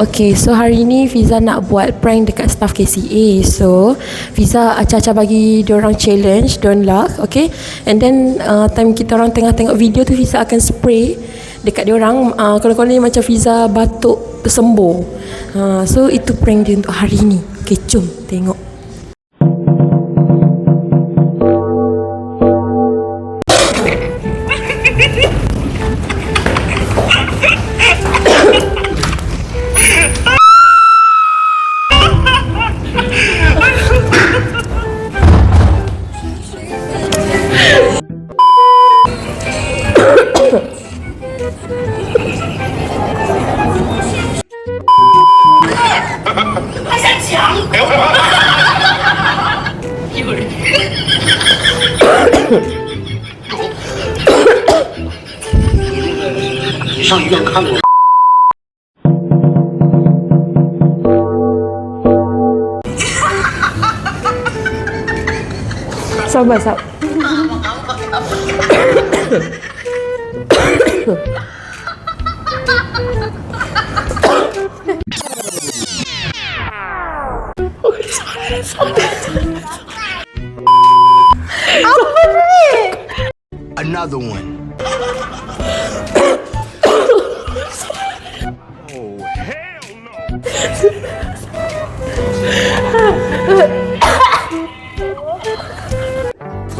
Okay, so hari ni Fiza nak buat prank dekat staff KCA. So Fiza acah-acah bagi diorang challenge, don't laugh, okay? And then time kita orang tengah tengok video tu, Fiza akan spray dekat diorang. Kalau ni macam Fiza batuk tersembur. So itu prank dia untuk hari ni. Okay, jom tengok. Sabar. Another one. Oh, hell no.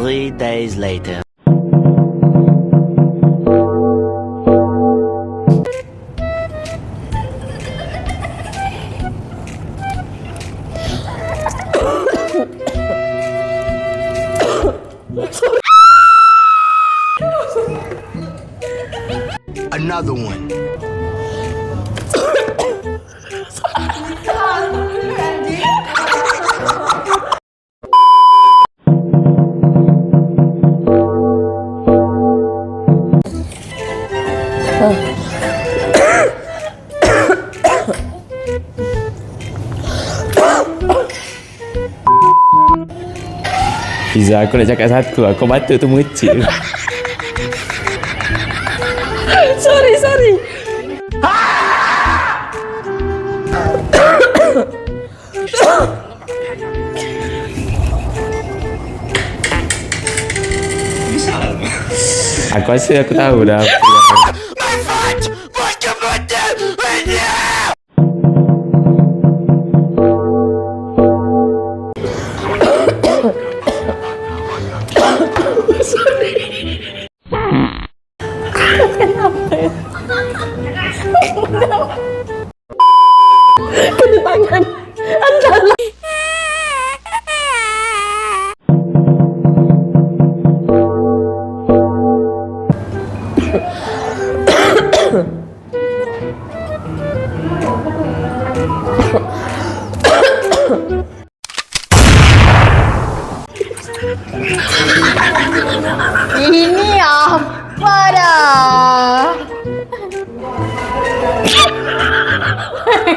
3 days later. Another one. Fiza, aku nak cakap satu. Kau batuk tu mengecil. Sorry. Aku rasa aku tahu dah apa Kena tangan. Andalah. Ini apa dah?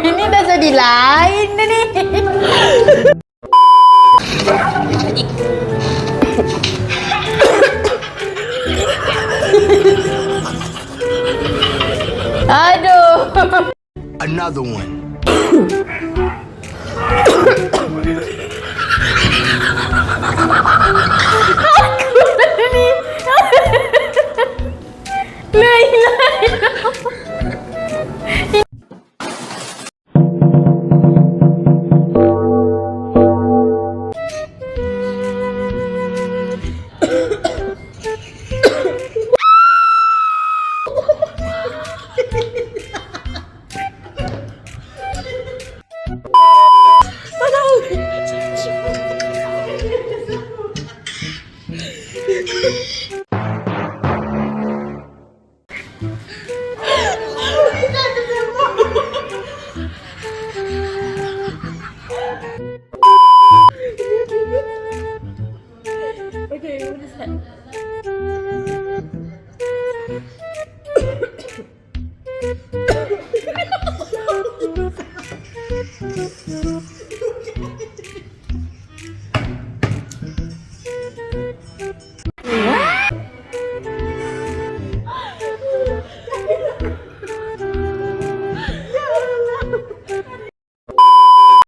Ini dah jadi lain ni. Aduh. Another one. Okay, we'll just start.